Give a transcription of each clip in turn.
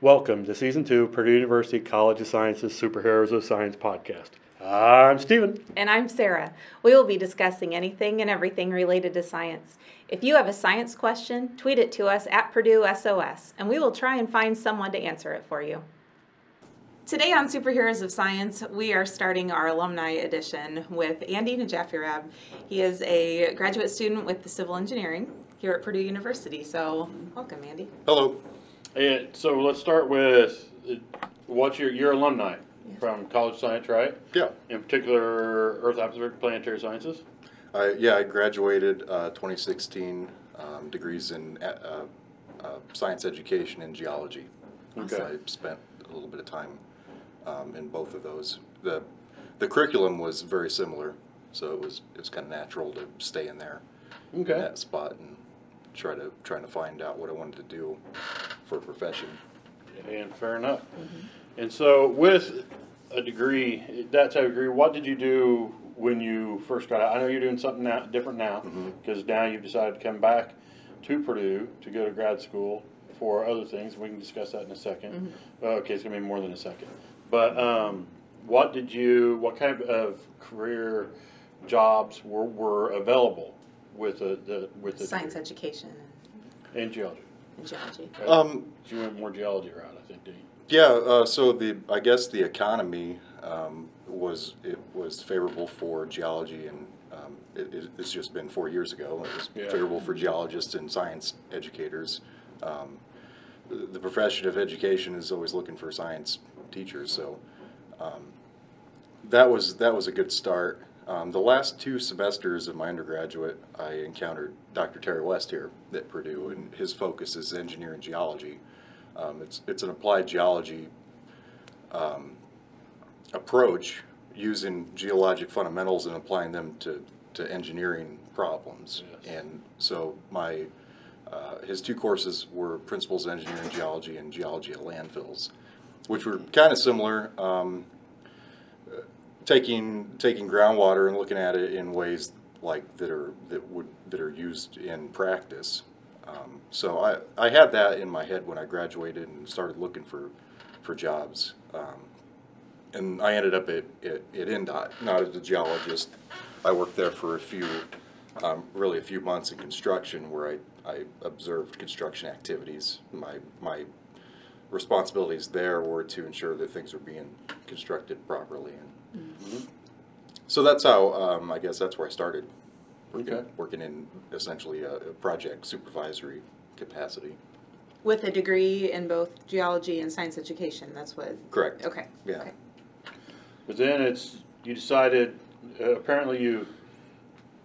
Welcome to Season 2 Purdue University College of Sciences Superheroes of Science podcast. I'm Stephen. And I'm Sarah. We will be discussing anything and everything related to science. If you have a science question, tweet it to us at Purdue SOS, and we will try and find someone to answer it for you. Today on Superheroes of Science, we are starting our alumni edition with Andy Najafiarab. He is a graduate student with the civil engineering here at Purdue University. So, welcome, Andy. Hello. And so let's start with what's your alumni from College of Science, right? Yeah. In particular, Earth Atmospheric Planetary Sciences. I graduated 2016, degrees in science education and geology. Okay. So I spent a little bit of time in both of those. The curriculum was very similar, so it was kind of natural to stay in there, in that spot, and trying to find out what I wanted to do for a profession. And fair enough. Mm-hmm. And so with a degree, that type of degree, what did you do when you first got out? I know you're doing something different now, because now you've decided to come back to Purdue to go to grad school for other things. We can discuss that in a second. Okay, it's going to be more than a second. But what kind of career jobs were available with the Science education and geology? and geology. Right? You went more geology route, I think, didn't you? Yeah. So I guess the economy was favorable for geology, and it's just been 4 years ago. It was favorable for geologists and science educators. The profession of education is always looking for science teachers, so that was a good start. The last 2 semesters of my undergraduate, I encountered Dr. Terry West here at Purdue, and his focus is engineering geology. It's an applied geology approach, using geologic fundamentals and applying them to engineering problems. Yes. And so his 2 courses were Principles of Engineering Geology and Geology of Landfills, which were kind of similar. Taking groundwater and looking at it in ways like that are used in practice. So I had that in my head when I graduated and started looking for jobs. And I ended up at InDoT, not as a geologist. I worked there for a few months in construction, where I observed construction activities. My responsibilities there were to ensure that things were being constructed properly. So that's how, I guess that's where I started, working in essentially a project supervisory capacity. With a degree in both geology and science education, that's what? Correct. Okay. Yeah. Okay. But then you decided, apparently you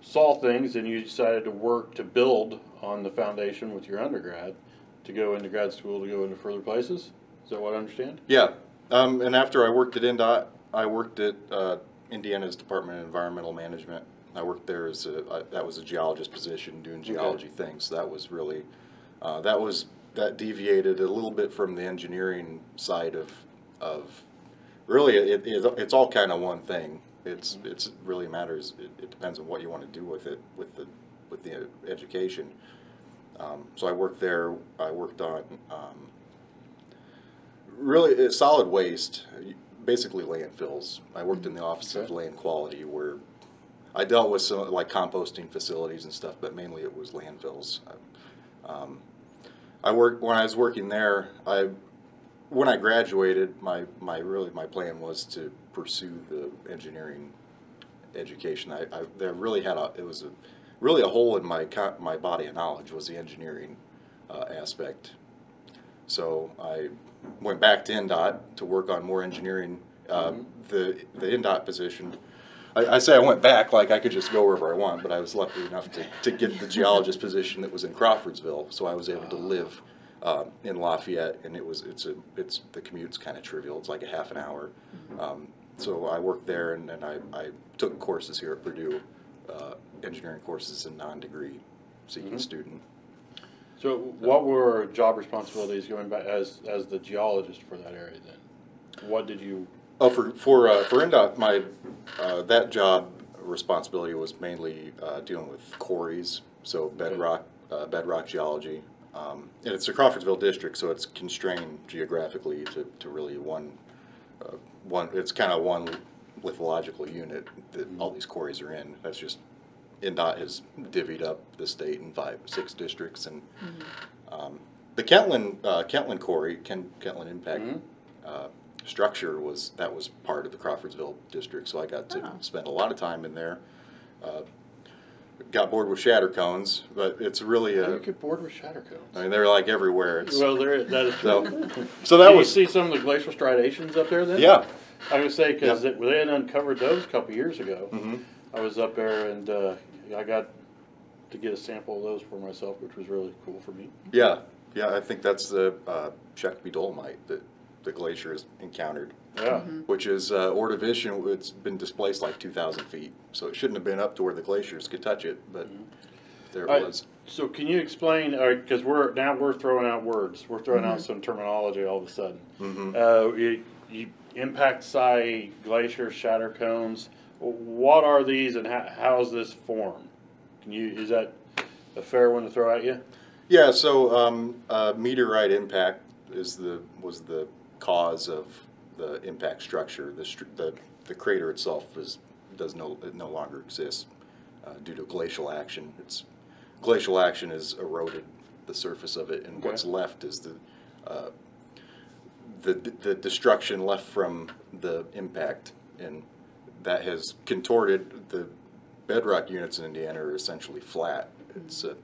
saw things and you decided to work to build on the foundation with your undergrad to go into grad school, to go into further places? Is that what I understand? Yeah. And after I worked at InDOT, I worked at Indiana's Department of Environmental Management. I worked there that was a geologist position doing geology things. That was really, that deviated a little bit from the engineering side of really, it's all kind of one thing. It's really matters. It depends on what you want to do with it, with the education. So I worked there. I worked on really solid waste, basically landfills. I worked in the Office of Land Quality, where I dealt with some like composting facilities and stuff, but mainly it was landfills. When I was working there. When I graduated, my plan was to pursue the engineering education. There really it was really a hole in my body of knowledge was the engineering aspect. So I went back to InDOT to work on more engineering. The InDOT position, I say I went back like I could just go wherever I want, but I was lucky enough to get the geologist position that was in Crawfordsville, so I was able to live in Lafayette, and the commute's kind of trivial. It's like a half an hour. So I worked there, and I took courses here at Purdue, engineering courses as a non-degree seeking student. So what were job responsibilities going back as the geologist for that area then? What did you? Oh, for InDOT, that job responsibility was mainly dealing with quarries, so bedrock geology. and it's a Crawfordsville district, so it's constrained geographically to really one. It's kind of one lithological unit that all these quarries are in. That's just InDOT has divvied up the state in 6 districts, and the Kentland quarry, Kentland impact structure was part of the Crawfordsville district. So I got to spend a lot of time in there. Got bored with shatter cones, but it's really You get bored with shatter cones. I mean, they're like everywhere. Well, that is true. So that Did was you see some of the glacial striations up there then? yeah. I was gonna say because Yep. they had uncovered those a couple years ago. Mm-hmm. I was up there and I got to get a sample of those for myself, which was really cool for me. Yeah, I think that's the Shakopee dolomite that the glacier has encountered, Yeah. which is Ordovician. It's been displaced like 2,000 feet, so it shouldn't have been up to where the glaciers could touch it, but there it was. So can you explain? Because we're throwing out words. We're throwing out some terminology all of a sudden. You impact site, glacier, shatter cones. What are these, and how is this formed? Is that a fair one to throw at you? Yeah, so meteorite impact was the cause of the impact structure. The crater itself no longer exists due to glacial action. Glacial action has eroded the surface of it, and what's left is the destruction left from the impact, and that has contorted the bedrock units in Indiana are essentially flat. It's an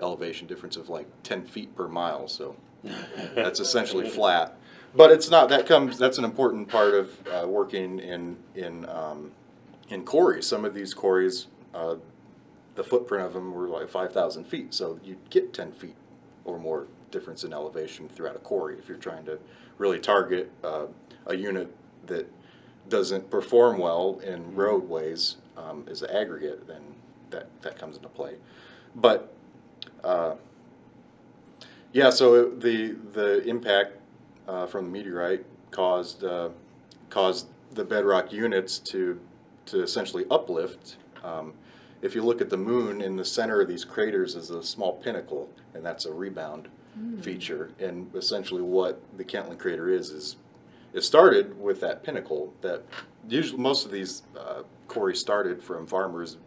elevation difference of like 10 feet per mile, so that's essentially flat. But it's not. That's an important part of working in quarries. Some of these quarries, the footprint of them were like 5,000 feet, so you'd get 10 feet or more difference in elevation throughout a quarry. If you're trying to really target a unit that doesn't perform well in roadways as an aggregate, then that comes into play. But yeah, so the impact from the meteorite caused the bedrock units to essentially uplift. If you look at the moon, in the center of these craters is a small pinnacle, and that's a rebound feature. And essentially what the Kentland crater is it started with that pinnacle. That usually most of these quarries started from farmers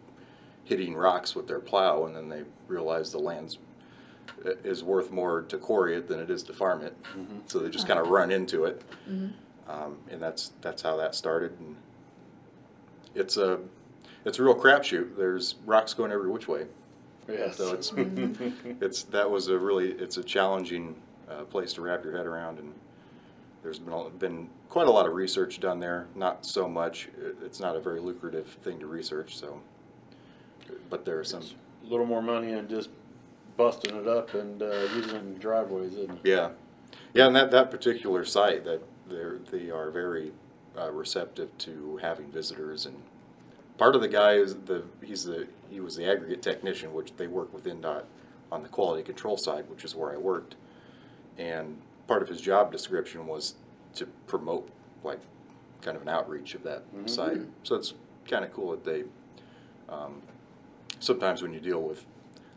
hitting rocks with their plow, and then they realized the land is worth more to quarry it than it is to farm it. So they just kind of run into it, and that's how that started. And it's a real crapshoot. There's rocks going every which way. Yes. So it's a challenging place to wrap your head around, and there's been quite a lot of research done there. Not so much. It's not a very lucrative thing to research. So, but there are some. It's a little more money than just busting it up and using it in driveways, isn't it? Yeah, and that particular site, that they are very receptive to having visitors. And part of the guy is he was the aggregate technician, which they work with InDOT on the quality control side, which is where I worked. And part of his job description was to promote like kind of an outreach of that site. So it's kind of cool that they sometimes when you deal with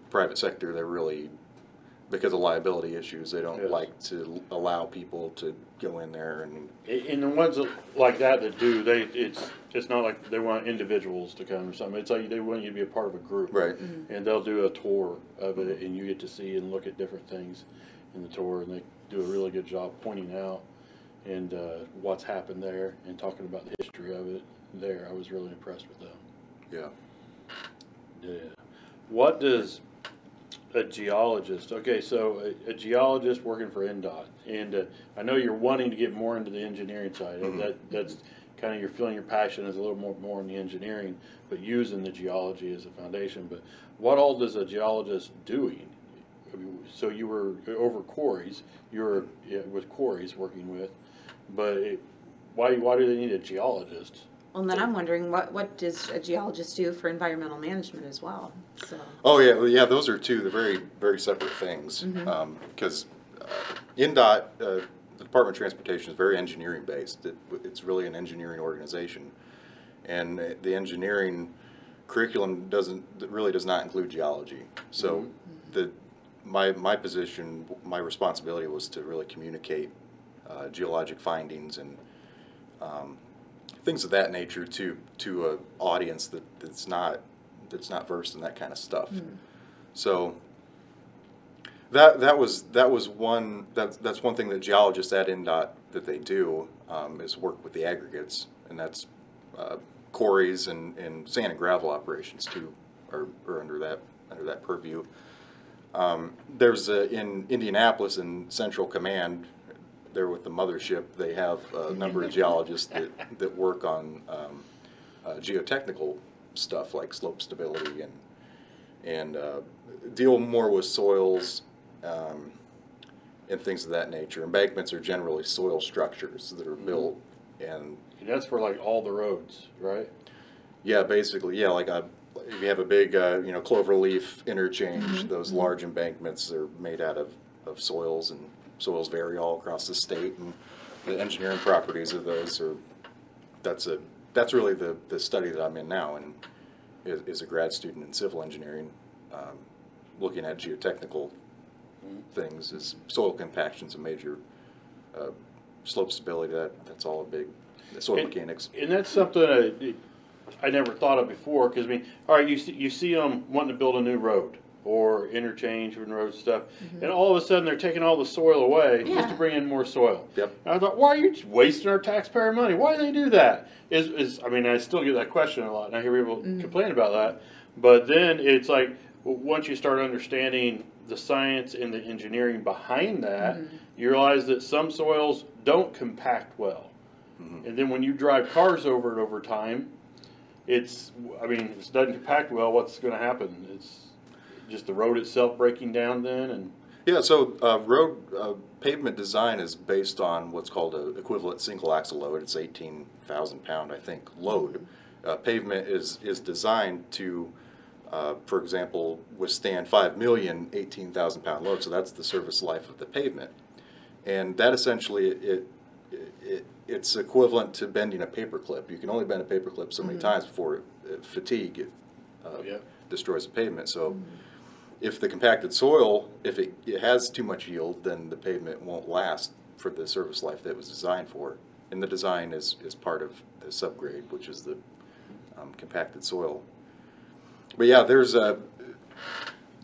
private sector, they're really, because of liability issues, they don't like to allow people to go in there. And the ones like that do, it's not like they want individuals to come or something. It's like they want you to be a part of a group. Right. And they'll do a tour of it, and you get to see and look at different things in the tour, and they do a really good job pointing out and what's happened there and talking about the history of it there. I was really impressed with them. yeah. Yeah. What does a geologist, okay, so a geologist working for InDOT, and I know you're wanting to get more into the engineering side. That's kind of, you're feeling your passion is a little more in the engineering, but using the geology as a foundation. But what all does a geologist doing? So you were over quarries, you were with quarries working with, but why do they need a geologist? Well, and then I'm wondering, what does a geologist do for environmental management as well? So. Oh yeah, those are two very, very separate things. Because InDOT, the Department of Transportation, is very engineering based. It's really an engineering organization, and the engineering curriculum does not include geology. So my position, my responsibility was to really communicate geologic findings and things of that nature to an audience that's not versed in that kind of stuff. So that's one thing that geologists at InDoT that they do is work with the aggregates, and that's quarries and sand and gravel operations too are under that purview. There's in Indianapolis in Central Command, there with the mothership, they have a number of geologists that work on geotechnical stuff like slope stability and deal more with soils and things of that nature. Embankments are generally soil structures that are built, and that's for like all the roads, right? Yeah, basically, yeah. Like if you have a big, cloverleaf interchange, those large embankments are made out of soils, and soils vary all across the state, and the engineering properties of those that's really the study that I'm in now, and is a grad student in civil engineering, looking at geotechnical things. Is soil compaction's a major, slope stability, that's all a big soil mechanics. And that's something I never thought of before, because I mean, all right, you see them wanting to build a new road or interchange and road stuff, and all of a sudden they're taking all the soil away just to bring in more soil. Yep. And I thought, why are you just wasting our taxpayer money? Why do they do that? I mean, I still get that question a lot, and I hear people complain about that. But then it's like, once you start understanding the science and the engineering behind that, you realize that some soils don't compact well. And then when you drive cars over it over time, if it doesn't compact well, what's going to happen? It's just the road itself breaking down then? And yeah, so road pavement design is based on what's called an equivalent single axle load. It's 18,000 pound, I think, load. Pavement is designed to, for example, withstand 5 million 18,000 pound loads. So that's the service life of the pavement, and that essentially it's equivalent to bending a paperclip. You can only bend a paperclip so many times before fatigue destroys the pavement. So if the compacted soil, if it has too much yield, then the pavement won't last for the service life that it was designed for. And the design is part of the subgrade, which is the compacted soil. But yeah, there's the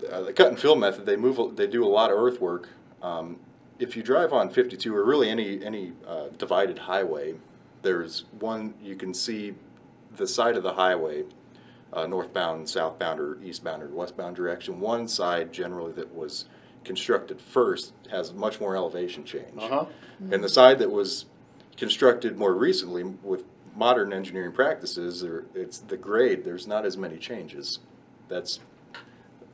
cut and fill method. They do a lot of earthwork. If you drive on 52 or really any divided highway, there's one, you can see the side of the highway, northbound, southbound, or eastbound or westbound direction. One side generally that was constructed first has much more elevation change. And the side that was constructed more recently with modern engineering practices, it's the grade, there's not as many changes. That's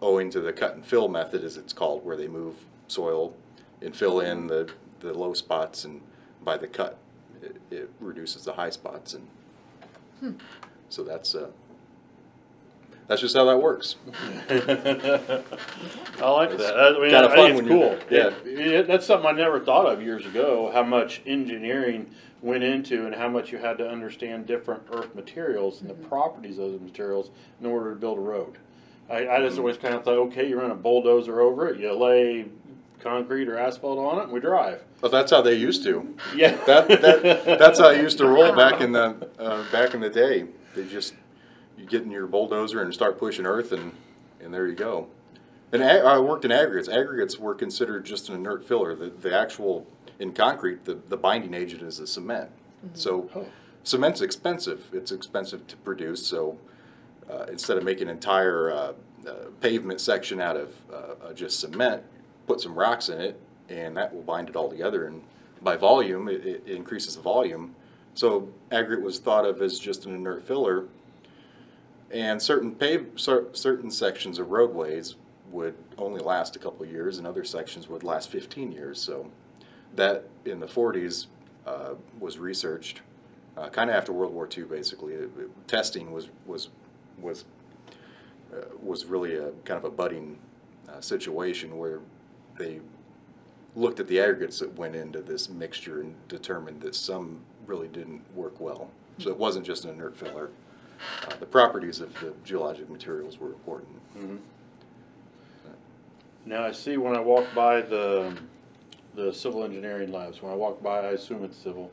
owing to the cut and fill method, as it's called, where they move soil and fill in the low spots, and by the cut it reduces the high spots, and so that's just how that works. I like that. I mean, I think it's cool. Yeah, that's something I never thought of years ago, how much engineering went into and how much you had to understand different earth materials and the properties of those materials in order to build a road. I just always kind of thought, okay, you run a bulldozer over it, you lay concrete or asphalt on it, and we drive. Well, that's how they used to. Yeah, that's how I used to roll back in the day. You get in your bulldozer and start pushing earth, and there you go. And I worked in aggregates. Aggregates were considered just an inert filler. The actual, in concrete, the binding agent is the cement. So cement's expensive. It's expensive to produce. So instead of making an entire pavement section out of just cement, put some rocks in it, and that will bind it all together. And by volume, it increases the volume. So aggregate was thought of as just an inert filler. And certain sections of roadways would only last a couple of years, and other sections would last 15 years. So that in the 40s was researched, kind of after World War II. Basically, testing was really a kind of a budding situation where they looked at the aggregates that went into this mixture and determined that some really didn't work well. So it wasn't just an inert filler. The properties of the geologic materials were important. Now I see when I walk by the civil engineering labs, when I walk by, I assume it's civil,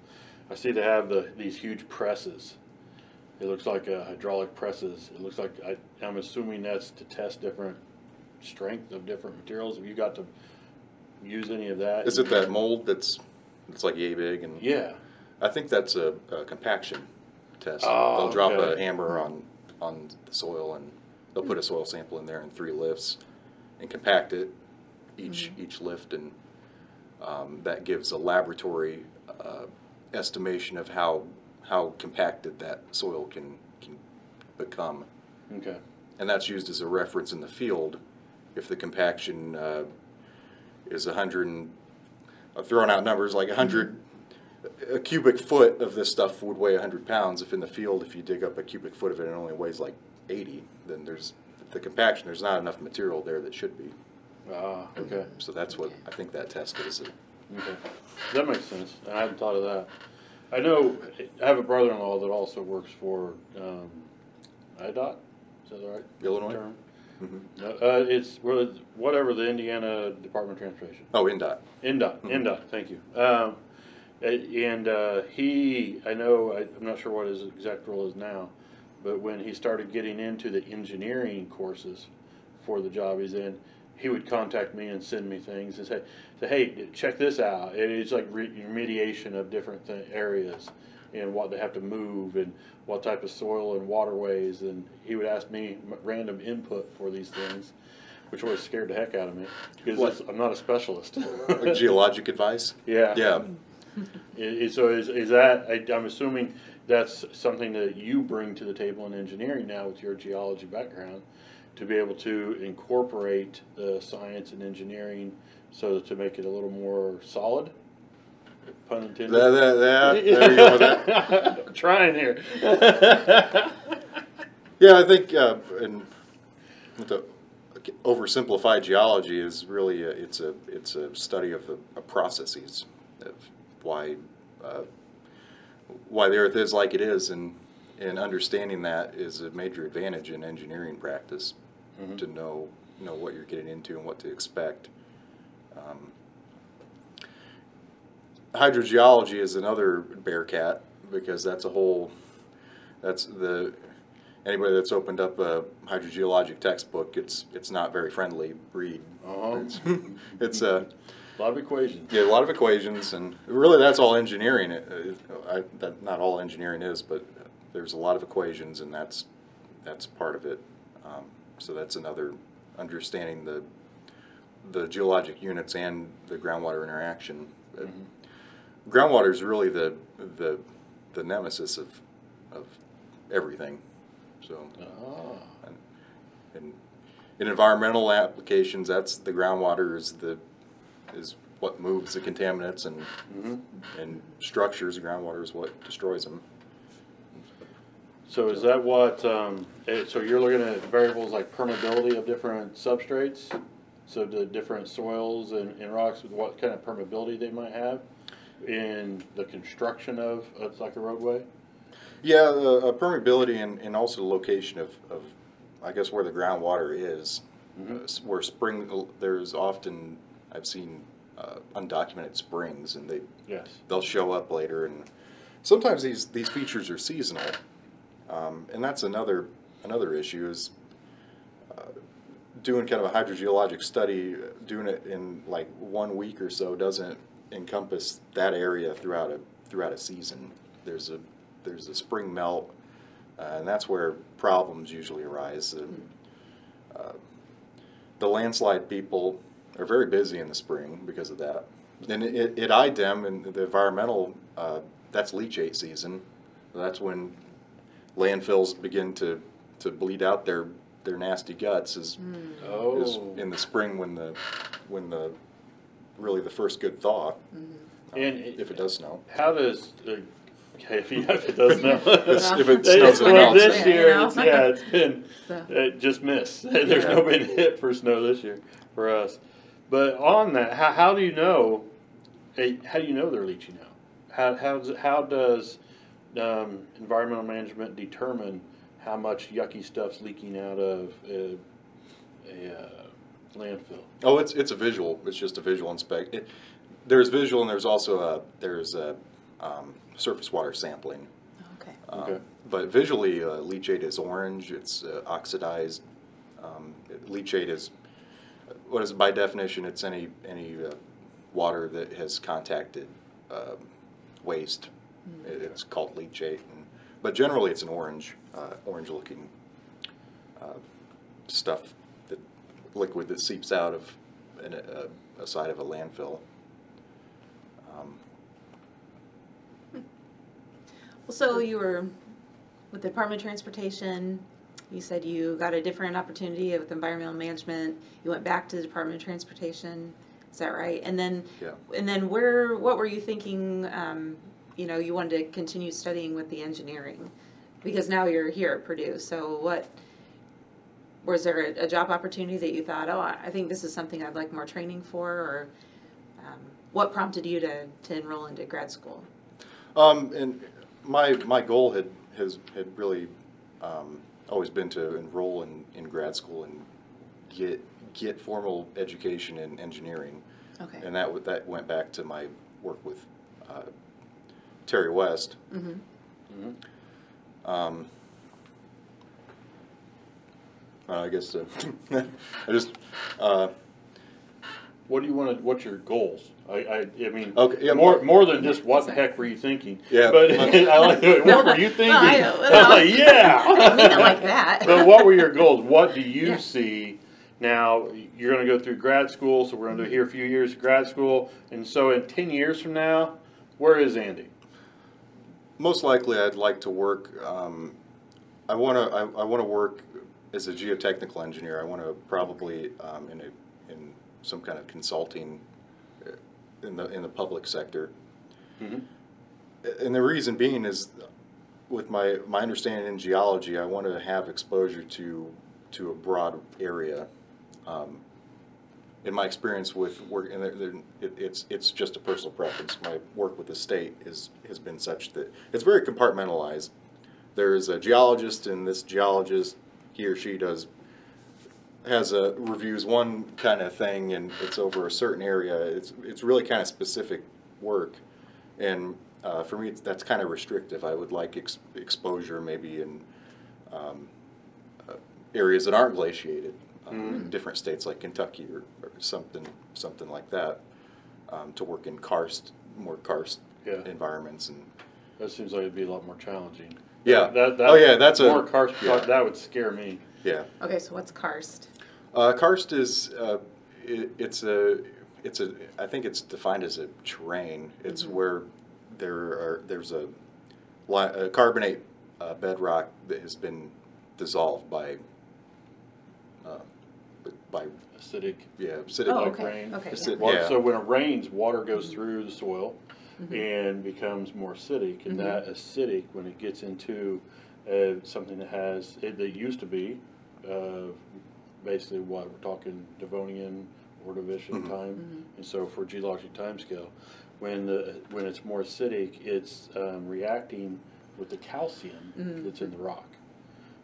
I see they have these huge presses. It looks like hydraulic presses. It looks like, I'm assuming that's to test different strength of different materials. Have you got to use any of that? Is it that mold that's like yay big? And Yeah. I think that's a compaction test. Oh, They'll drop okay. a hammer on the soil, and they'll put a soil sample in there in 3 lifts and compact it each lift, and that gives a laboratory estimation of how compacted that soil can become. Okay. And that's used as a reference in the field. If the compaction is 100, I'm throwing out numbers, like 100, a cubic foot of this stuff would weigh 100 pounds. If in the field, if you dig up a cubic foot of it and it only weighs like 80, then there's the compaction, there's not enough material there that should be. Ah, okay. So that's what I think that test is. Okay. That makes sense. I hadn't thought of that. I know, I have a brother-in-law that also works for InDoT. Is that the right Illinois? term? Mm-hmm. No, it's whatever, the Indiana Department of Transportation. Oh, InDOT. InDOT, InDOT, thank you. I'm not sure what his exact role is now, but when he started getting into the engineering courses for the job he's in, he would contact me and send me things and say, hey, check this out. It's like remediation of different areas and what they have to move and what type of soil and waterways. And he would ask me random input for these things, which always scared the heck out of me because I'm not a specialist. Like geologic advice? Yeah. Yeah. So is that, I'm assuming that's something that you bring to the table in engineering now with your geology background, to be able to incorporate the science and engineering so to make it a little more solid? Pun intended. There you go with that. I'm trying here. Yeah, I think, and the oversimplified geology is really it's a study of the processes of why the Earth is like it is, and understanding that is a major advantage in engineering practice, to know what you're getting into and what to expect. Hydrogeology is another bear cat, because anybody that's opened up a hydrogeologic textbook, it's not very friendly read. It's a lot of equations. Yeah, a lot of equations, and really that's all engineering. Not all engineering is, but there's a lot of equations, and that's part of it. So that's another, understanding the geologic units and the groundwater interaction. Groundwater is really the nemesis of everything. So, and in environmental applications, that's the groundwater is what moves the contaminants, and structures. Groundwater is what destroys them. So is that what, so you're looking at variables like permeability of different substrates? So the different soils and rocks, with what kind of permeability they might have in the construction of like a roadway? Yeah, permeability and also the location of I guess where the groundwater is. Where there's often, I've seen undocumented springs, and they'll show up later, and sometimes these features are seasonal, and that's another issue is doing kind of a hydrogeologic study. Doing it in like 1 week or so doesn't encompass that area throughout a season. There's a spring melt, and that's where problems usually arise. The landslide people are very busy in the spring because of that. And at IDEM and the environmental, that's leachate season. That's when landfills begin to bleed out their nasty guts. Is in the spring when the really the first good thaw. And if it does snow. How does if it does snow? If it snows, it melts. This year, it's been just missed. There's no been hit for snow this year for us. But on that, how do you know? How do you know they're leaching out? How does environmental management determine how much yucky stuff's leaking out of a landfill? Oh, it's a visual. It's just a visual inspect. There's visual, and there's also surface water sampling. Okay. Okay. But visually, leachate is orange. It's oxidized. Leachate is what is by definition? It's any water that has contacted waste. It's called leachate, but generally it's an orange looking stuff, that liquid that seeps out of a side of a landfill. Well, so you were with the Department of Transportation. You said you got a different opportunity with environmental management. You went back to the Department of Transportation. Is that right? And then, Yeah. And then what were you thinking? You wanted to continue studying with the engineering, because now you're here at Purdue. So was there a job opportunity that you thought, oh, I think this is something I'd like more training for, or what prompted you to enroll into grad school? And my goal had really always been to enroll in grad school and get formal education in engineering. Okay. And that went back to my work with Terry West. Mm-hmm. Mm-hmm. I guess I just. What do you want to? What's your goals? I mean, Okay, yeah, more than just what the heck were you thinking? Yeah, but I like what were you thinking? No, I know. Yeah. I didn't mean it like that. But what were your goals? What do you Yeah. see? Now you're going to go through grad school, so we're going to do here a few years of grad school, and so in 10 years from now, where is Andy? Most likely, I'd like to work. I want to work as a geotechnical engineer. I want to probably in some kind of consulting in the public sector. Mm-hmm. And the reason being is, with my understanding in geology, I want to have exposure to a broad area. In my experience with work, and it's just a personal preference. My work with the state has been such that it's very compartmentalized. There's a geologist, and this geologist, he or she reviews one kind of thing, and it's over a certain area. It's really kind of specific work, and for me that's kind of restrictive. I would like exposure maybe in areas that aren't glaciated, in different states like Kentucky or something like that, to work in more karst environments. And That seems like it'd be a lot more challenging. yeah, that's more karst. That would scare me. Yeah. Okay, so what's karst? Karst is I think it's defined as a terrain. It's Mm-hmm. where there's a carbonate bedrock that has been dissolved by Acidic. acidic. Oh, like okay. rain. Okay. Acid- Yeah. yeah. So when it rains, water goes Mm-hmm. through the soil and becomes more acidic, and Mm-hmm. that acidic, when it gets into something that used to be basically what we're talking Devonian Ordovician Mhm. time, Mm-hmm. and so for geologic time scale, when it's more acidic, it's reacting with the calcium Mm-hmm. that's in the rock,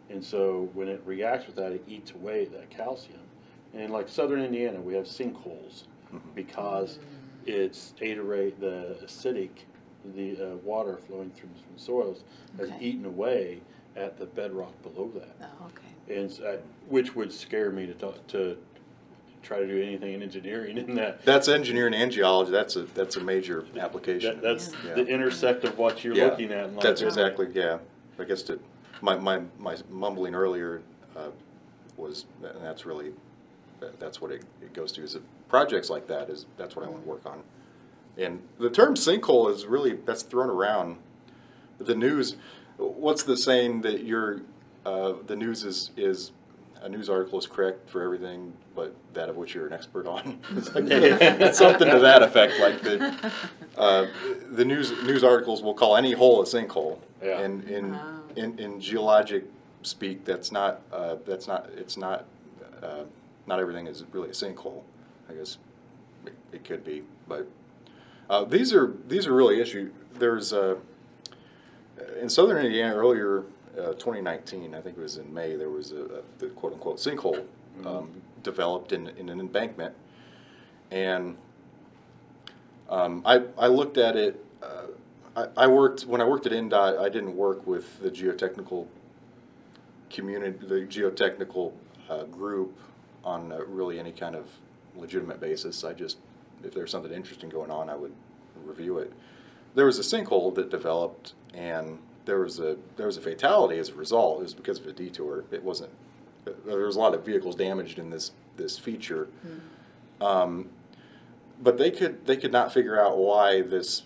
and so when it reacts with that, it eats away that calcium. And like southern Indiana, we have sinkholes because it's the water flowing through from soils has Okay. eaten away at the bedrock below that, Oh, okay. and which would scare me to try to do anything in engineering in that. That's engineering and geology. That's a major application. That's Yeah. the intersect of what you're looking at in life. That's exactly, yeah. I guess my mumbling earlier was, and that's really, that's what it goes to, is that projects like that's what I want to work on. And the term sinkhole is really, that's thrown around. The news, what's the saying that the news is a news article is correct for everything, but that of which you're an expert on. It's something to that effect. Like the news articles will call any hole a sinkhole. Yeah. And in geologic speak, not everything is really a sinkhole. I guess it could be, but these are really issues. There's in southern Indiana earlier. 2019, I think it was in May, there was the quote-unquote sinkhole developed in an embankment. And I looked at it. When I worked at InDOT, I didn't work with the geotechnical community, the geotechnical group on really any kind of legitimate basis. I just, if there's something interesting going on, I would review it. There was a sinkhole that developed, and there was a fatality as a result. It was because of a detour. It wasn't. There was a lot of vehicles damaged in this feature. But they could not figure out why this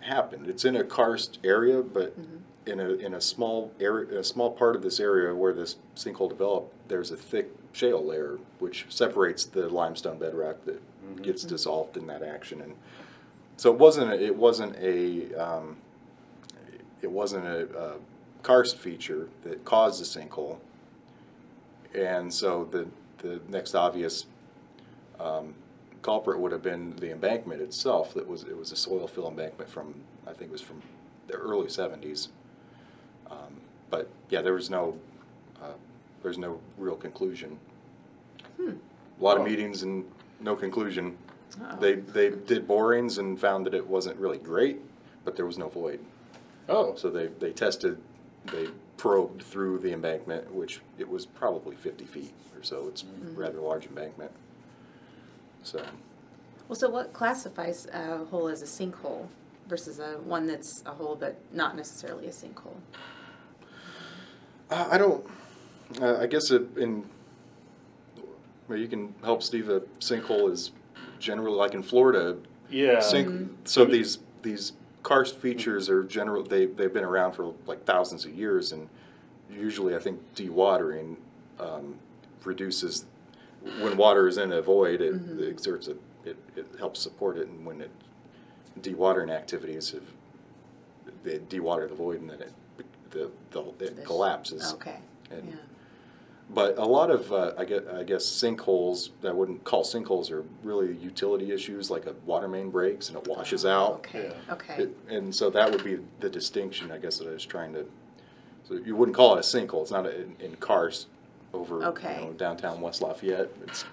happened. It's in a karst area, but in a small area, a small part of this area where this sinkhole developed, there's a thick shale layer which separates the limestone bedrock that gets dissolved in that action. And so it wasn't a karst feature that caused the sinkhole. And so the next obvious culprit would have been the embankment itself. It was a soil fill embankment from, I think it was from the early 70s. But yeah, there's no real conclusion. A lot of meetings and no conclusion. They did borings and found that it wasn't really great, but there was no void. So they probed through the embankment, which it was probably 50 feet or so. It's a rather large embankment. So. Well, so what classifies a hole as a sinkhole versus one that's a hole but not necessarily a sinkhole? I don't. I guess you can help Steve. A sinkhole is generally, like in Florida. Yeah. So these karst features are they've been around for like thousands of years, and usually I think dewatering reduces, when water is in a void, it exerts it helps support it, and when dewatering activities they dewater the void, and then it collapses. Okay. And, but a lot of I guess sinkholes that I wouldn't call sinkholes are really utility issues, like a water main breaks and it washes out. Okay. Okay. And so that would be the distinction, I guess, that I was trying to. So you wouldn't call it a sinkhole. It's not in karst over downtown West Lafayette. It's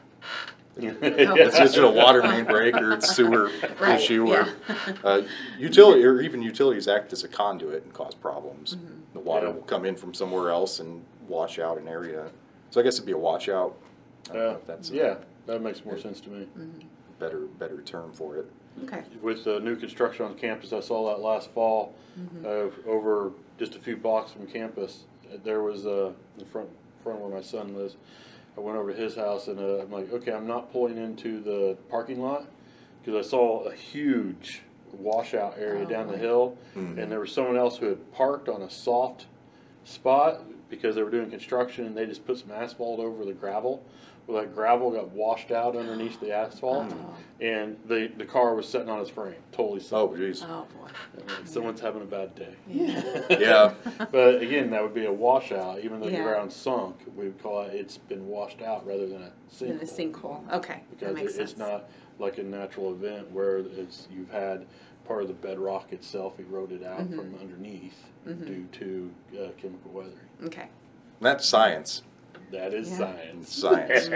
just a water main break or it's sewer issue, or utilities act as a conduit and cause problems. The water will come in from somewhere else and wash out an area. So I guess it'd be a washout. I don't know if that's that makes more sense to me. Better term for it. Okay. With the new construction on campus, I saw that last fall. Over just a few blocks from campus, there was in front where my son lives. I went over to his house, and I'm like, okay, I'm not pulling into the parking lot, because I saw a huge washout area down the hill, and there was someone else who had parked on a soft spot because they were doing construction, and they just put some asphalt over the gravel. Well, that gravel got washed out underneath the asphalt, and the car was sitting on its frame, totally sunk. Oh, jeez. Oh, boy. Someone's having a bad day. Yeah. But again, that would be a washout. Even though the ground sunk, we would call it's been washed out rather than a sinkhole. In a sinkhole. Okay. Because that makes sense. It's not like a natural event where you've had part of the bedrock itself eroded out from underneath due to chemical weathering. Okay. That's science. That is science. Science.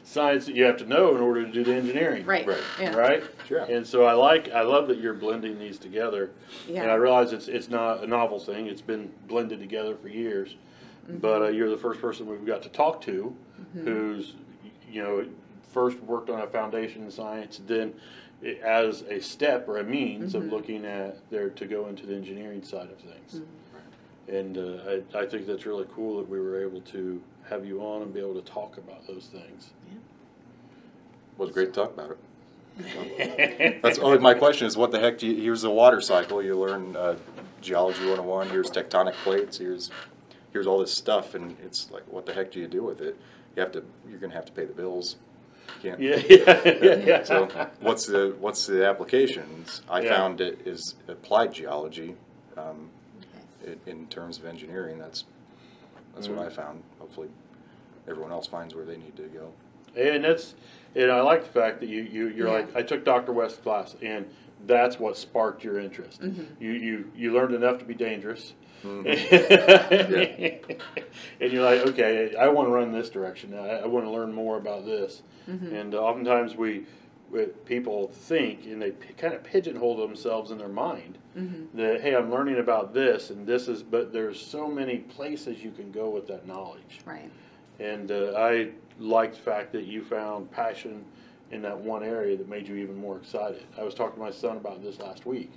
Science that you have to know in order to do the engineering. Right. Yeah. Right? Sure. And so I love that you're blending these together. Yeah. And I realize it's not a novel thing. It's been blended together for years. But you're the first person we've got to talk to who's, first worked on a foundation in science, then as a step or a means of looking at to go into the engineering side of things. And I think that's really cool that we were able to have you on and be able to talk about those things. Yeah. Well, it's great to talk about it. That's my question is, what the heck here's the water cycle. You learn Geology 101, here's tectonic plates, here's all this stuff, and it's like, what the heck do you do with it? You're going to have to pay the bills. You can't. Yeah. So what's the applications? I found it is applied geology. In terms of engineering, that's what I found. Hopefully, everyone else finds where they need to go. And I like the fact that you're like, I took Dr. West's class, and that's what sparked your interest. You learned enough to be dangerous. Yeah. And you're like, okay, I want to run this direction. I want to learn more about this. And oftentimes people think, and they kind of pigeonhole themselves in their mind that, hey, I'm learning about this, and this is, but there's so many places you can go with that knowledge. Right. And I liked the fact that you found passion in that one area that made you even more excited. I was talking to my son about this last week,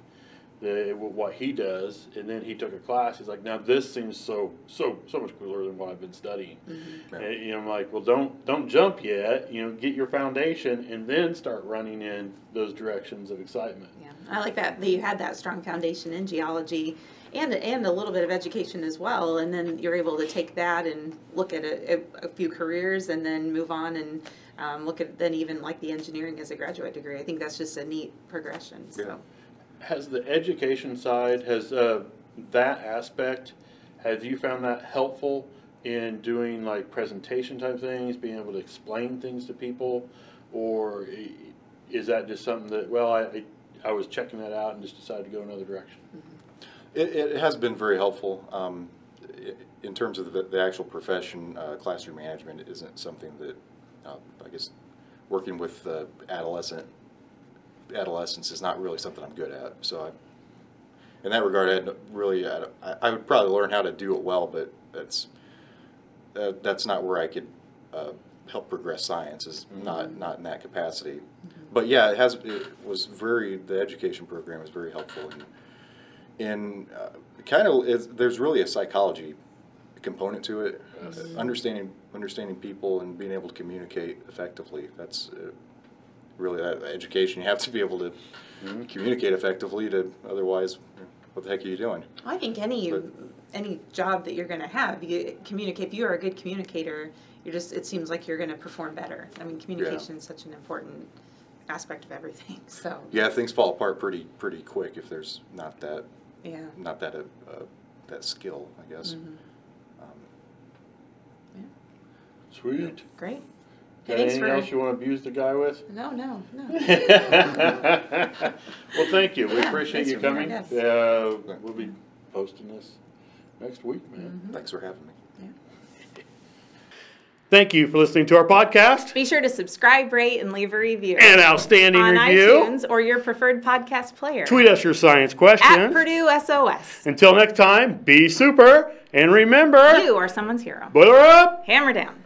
what he does, and then he took a class. He's like, now this seems so much cooler than what I've been studying. And I'm like, well, don't jump yet. Get your foundation and then start running in those directions of excitement. Yeah, I like that you had that strong foundation in geology and a little bit of education as well, and then you're able to take that and look at a few careers and then move on and look at then even like the engineering as a graduate degree. I think that's just a neat progression. So. Yeah. Has the education side, that aspect, have you found that helpful in doing like presentation type things, being able to explain things to people, or is that just something that, well, I was checking that out and just decided to go another direction? It has been very helpful. In terms of the actual profession, classroom management isn't something that, I guess, working with adolescents is not really something I'm good at. So in that regard, I would probably learn how to do it well, but that's not where I could help progress science, is not in that capacity. But yeah, the education program is very helpful in there's really a psychology component to it. Understanding people and being able to communicate effectively. That's really that education. You have to be able to communicate effectively. Otherwise, what the heck are you doing? I think any job that you're going to have, you communicate. If you are a good communicator, it seems like you're going to perform better. I mean, communication is such an important aspect of everything. So yeah, things fall apart pretty quick if there's not that that skill, I guess. Sweet. Great. Anything else you want to abuse the guy with? No. Well, thank you. We appreciate you coming. Yes. We'll be posting this next week, man. Thanks for having me. Thank you for listening to our podcast. Be sure to subscribe, rate, and leave a review. An outstanding on review. iTunes or your preferred podcast player. Tweet us your science questions. At Purdue SOS. Until next time, be super, and remember... You are someone's hero. Boiler up! Hammer down.